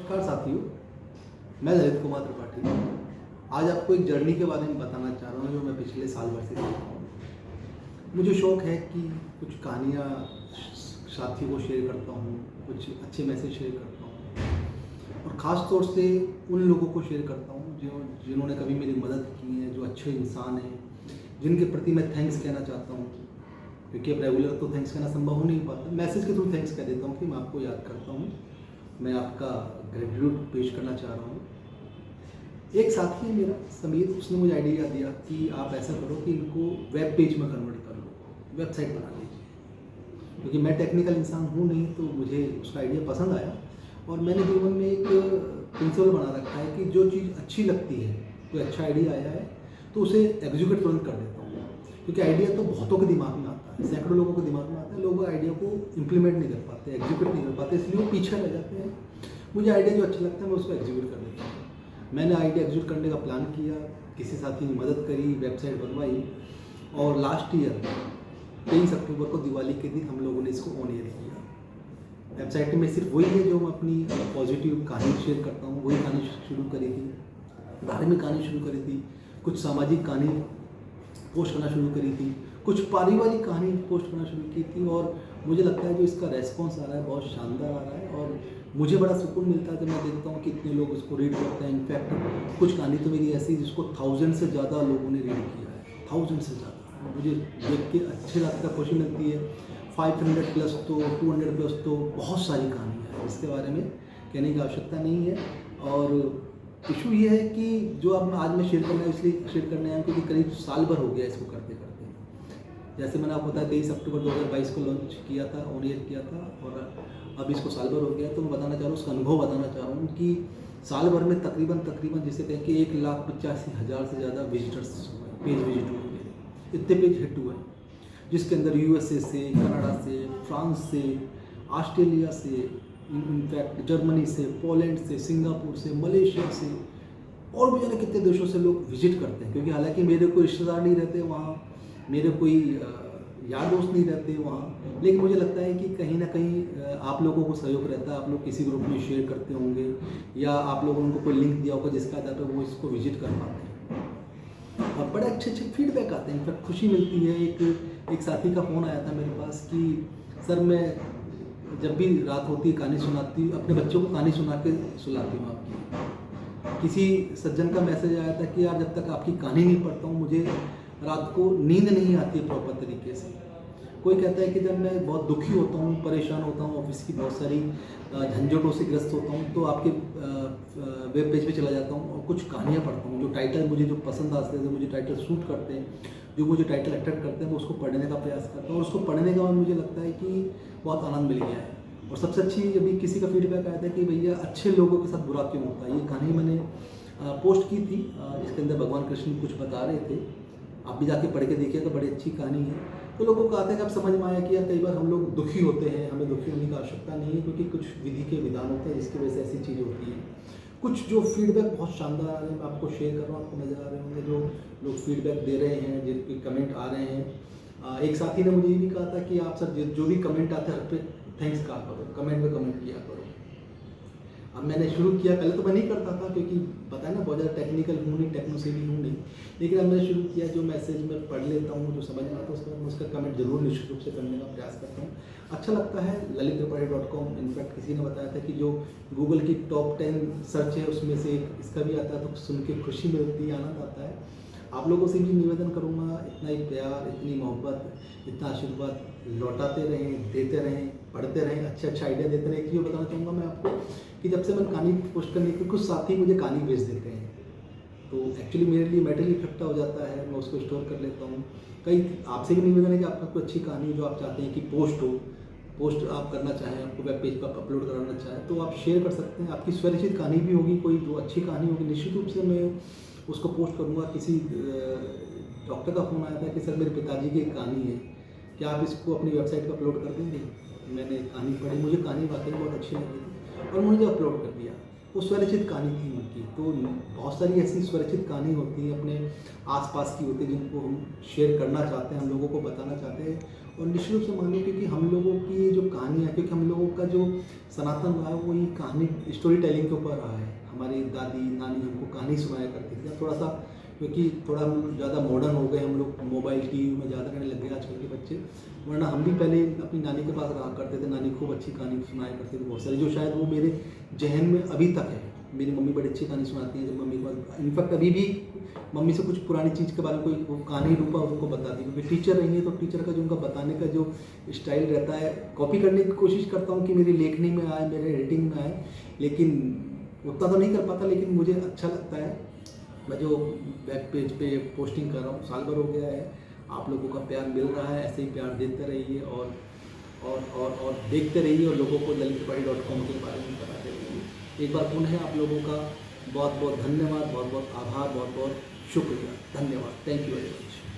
नमस्कार साथियों, मैं ललित कुमार त्रिपाठी आज आपको एक जर्नी के बारे में बताना चाह रहा हूँ जो मैं पिछले साल भर से कर रहा हूँ। मुझे शौक़ है कि कुछ कहानियाँ साथियों को शेयर करता हूँ, कुछ अच्छे मैसेज शेयर करता हूँ और ख़ास तौर से उन लोगों को शेयर करता हूँ जिन्होंने कभी मेरी मदद की है, जो अच्छे इंसान हैं, जिनके प्रति मैं थैंक्स कहना चाहता हूँ। क्योंकि अब रेगुलर तो थैंक्स कहना संभव हो नहीं पाता, मैसेज के थ्रू थैंक्स कह देता हूँ कि मैं आपको याद करता हूँ, मैं आपका ग्रेटिट्यूड पेश करना चाह रहा हूँ। एक साथी है मेरा समीर, उसने मुझे आइडिया दिया कि आप ऐसा करो कि इनको वेब पेज में कन्वर्ट कर लो, वेबसाइट बना लीजिए। क्योंकि मैं टेक्निकल इंसान हूँ नहीं, तो मुझे उसका आइडिया पसंद आया और मैंने जीवन में एक प्रिंसिपल बना रखा है कि जो चीज़ अच्छी लगती है, कोई अच्छा आइडिया आया है तो उसे एग्जीक्यूट तुरंत कर देता हूँ। क्योंकि आइडिया तो बहुतों के दिमाग में आता है, सैकड़ों लोगों के दिमाग में आता है, लोग आइडिया को इम्प्लीमेंट नहीं कर पाते, एग्जीक्यूट नहीं कर पाते, इसलिए वो पीछे रह जाते हैं। मुझे आइडिया जो अच्छा लगता है मैं उसको एग्जीक्यूट कर देता हूँ। मैंने आइडिया एग्जीक्यूट करने का प्लान किया, किसी साथी ने मदद करी, वेबसाइट बनवाई और लास्ट ईयर 23 अक्टूबर को दिवाली के दिन हम लोगों ने इसको ऑन एयर किया। वेबसाइट में सिर्फ वही है जो मैं अपनी पॉजिटिव कहानी शेयर करता हूँ, वही कहानी शुरू करी थी, धार्मिक कहानी शुरू करी थी, कुछ सामाजिक कहानी पोस्ट करना शुरू करी थी, कुछ पारिवारिक कहानी पोस्ट करना शुरू की थी और मुझे लगता है जो इसका रेस्पॉन्स आ रहा है बहुत शानदार आ रहा है और मुझे बड़ा सुकून मिलता है जब मैं देखता हूँ कि इतने लोग उसको रीड करते हैं। इनफैक्ट कुछ कहानी तो मेरी ऐसी जिसको 1000 से ज़्यादा लोगों ने रीड किया है, 1000 से ज़्यादा। मुझे देख के अच्छे लगता है, खुशी मिलती है। 500 प्लस तो 200 प्लस तो बहुत सारी कहानियाँ हैं, इसके बारे में कहने की आवश्यकता नहीं है। और इशू ये है कि जो अब आज मैं शेयर करना है, इसलिए शेयर करने आया क्योंकि करीब साल भर हो गया इसको करते करते। जैसे मैंने आपको बताया 23 अक्टूबर 2022 को लॉन्च किया था, ऑन एयर किया था और अब इसको साल भर हो गया। तो मैं बताना चाह रहा हूँ, उसका अनुभव बताना चाह रहा हूँ कि साल भर में तकरीबन जिसे कहें कि 1,85,000 से ज़्यादा विजिटर्स हुए, पेज विजिट हुए, इतने पेज हिट हुए, जिसके अंदर USA से, कनाडा से, फ्रांस से, ऑस्ट्रेलिया से, इनफैक्ट जर्मनी से, पोलैंड से, सिंगापुर से, मलेशिया से और भी जाने कितने देशों से लोग विजिट करते हैं। क्योंकि हालांकि मेरे कोई रिश्तेदार नहीं रहते वहाँ, मेरे कोई यार दोस्त नहीं रहते वहाँ, लेकिन मुझे लगता है कि कहीं ना कहीं आप लोगों को सहयोग रहता है। आप लोग किसी ग्रुप में शेयर करते होंगे या आप लोगों ने उनको कोई लिंक दिया होगा जिसका आधार पर वो इसको विजिट कर पाते हैं और बड़े अच्छे अच्छे फीडबैक आते हैं। इनफैक्ट खुशी मिलती है। एक साथी का फ़ोन आया था मेरे पास कि सर मैं जब भी रात होती है कहानी सुनाती हूँ, अपने बच्चों को कहानी सुना के सुलाती हूँ आपकी। किसी सज्जन का मैसेज आया था कि यार जब तक आपकी कहानी नहीं पढ़ता हूँ मुझे रात को नींद नहीं आती है प्रॉपर तरीके से। कोई कहता है कि जब मैं बहुत दुखी होता हूँ, परेशान होता हूँ, ऑफिस की बहुत सारी झंझटों से ग्रस्त होता हूँ, तो आपके वेब पेज पे चला जाता हूँ और कुछ कहानियाँ पढ़ता हूँ, जो टाइटल मुझे जो पसंद आते हैं, जो मुझे टाइटल सूट करते हैं, जो मुझे टाइटल अट्रैक्ट करते हैं, मैं उसको पढ़ने का प्रयास करता हूँ और उसको पढ़ने के बाद मुझे लगता है कि बहुत आनंद मिल गया है। और सबसे अच्छी अभी किसी का फीडबैक आया था कि भैया अच्छे लोगों के साथ बुरा क्यों होता है। ये कहानी मैंने पोस्ट की थी जिसके अंदर भगवान कृष्ण कुछ बता रहे थे, आप भी जाके पढ़ के देखिएगा, बड़ी अच्छी कहानी है। तो लोगों को आता है कि अब समझ में आया कि यार कई बार हम लोग दुखी होते हैं, हमें दुखी होने की आवश्यकता नहीं है, क्योंकि कुछ विधि के विधान होते हैं जिसकी वजह से ऐसी चीज़ होती है। कुछ जो फीडबैक बहुत शानदार आ रहे हैं, मैं आपको शेयर कर रहा हूँ, आपको नज़र आ रहे होंगे जो लोग फीडबैक दे रहे हैं, जिनके कमेंट आ रहे हैं। एक साथी ने मुझे ये भी कहा था कि आप सर जो भी कमेंट आते हैं हर पे थैंक्स कहा करो, कमेंट में कमेंट किया करो। अब मैंने शुरू किया, पहले तो मैं नहीं करता था क्योंकि पता है ना बहुत ज़्यादा टेक्निकल हूँ नहीं, टेक्नो सेवी हूँ नहीं, लेकिन अब मैंने शुरू किया, जो मैसेज मैं पढ़ लेता हूँ, जो समझ में आता है उसका मैं उसका कमेंट जरूर निश्चित रूप से करने का प्रयास करता हूँ। अच्छा लगता है। lalittripathi.com इनफैक्ट किसी ने बताया था कि जो गूगल की टॉप 10 सर्च है उसमें से एक इसका भी आता है, तो सुन के खुशी मिलती है, आनंद आता है। आप लोगों से भी निवेदन करूँगा, इतना ही प्यार, इतनी मोहब्बत, इतना आशीर्वाद लौटाते रहें, देते रहें, पढ़ते रहें, अच्छे आइडिया देते रहें। एक चीज़ बताना चाहूँगा मैं आपको कि जब से मैं कहानी पोस्ट करने की, कुछ साथी मुझे कहानी भेज देते हैं, तो एक्चुअली मेरे लिए मेटेरियल इकट्ठा हो जाता है, मैं उसको स्टोर कर लेता हूँ। कई आपसे भी निवेदन है कि आपका कोई अच्छी कहानी जो आप चाहते हैं कि पोस्ट आप करना चाहें, आपको वेब पेज पर अपलोड कराना चाहें, तो आप शेयर कर सकते हैं। आपकी स्वरचित कहानी भी होगी, कोई जो अच्छी कहानी होगी, निश्चित रूप से मैं उसको पोस्ट करूँगा। किसी डॉक्टर का फ़ोन आया था कि सर मेरे पिताजी की एक कहानी है, क्या आप इसको अपनी वेबसाइट पर अपलोड कर देंगे। मैंने कहानी पढ़ी, मुझे कहानी वाकई बहुत अच्छी लगी थी और मुझे अपलोड कर दिया। वो स्वरचित कहानी थी उनकी। तो बहुत सारी ऐसी स्वरचित कहानी होती हैं अपने आसपास की होती है जिनको हम शेयर करना चाहते हैं, हम लोगों को बताना चाहते हैं। और निश्चित रूप से मानिए क्योंकि हम लोगों की जो कहानियाँ, क्योंकि हम लोगों का जो सनातन रहा है वो ये कहानी स्टोरी टेलिंग के ऊपर रहा है। हमारी दादी नानी हमको कहानी सुनाया करती थी। थोड़ा सा क्योंकि थोड़ा हम ज़्यादा मॉडर्न हो गए, हम लोग मोबाइल टीवी में ज़्यादा रहने लग गए आजकल के बच्चे, वरना हम भी पहले अपनी नानी के पास रहा करते थे। नानी खूब अच्छी कहानी सुनाया करती थी, बहुत सारी, जो शायद वो मेरे जहन में अभी तक है। मेरी मम्मी बड़ी अच्छी कहानी सुनाती हैं। जब मम्मी के पास इनफैक्ट अभी भी मम्मी से कुछ पुरानी चीज़ के बारे में कोई वो कहानी रूपा उनको बताती है, क्योंकि टीचर रही है तो टीचर का जो उनका बताने का जो स्टाइल रहता है, कॉपी करने की कोशिश करता हूँ कि मेरी लेखनी में आए, मेरे एडिटिंग में आए, लेकिन उतना तो नहीं कर पाता। लेकिन मुझे अच्छा लगता है। मैं जो वेब पेज पे पोस्टिंग कर रहा हूँ, साल भर हो गया है, आप लोगों का प्यार मिल रहा है, ऐसे ही प्यार देते रहिए और देखते रहिए और लोगों को lalitripathi.com के बारे में बताते रहिए। एक बार पुनः आप लोगों का बहुत बहुत धन्यवाद, बहुत बहुत आभार, बहुत बहुत शुक्रिया, धन्यवाद। Thank you very much.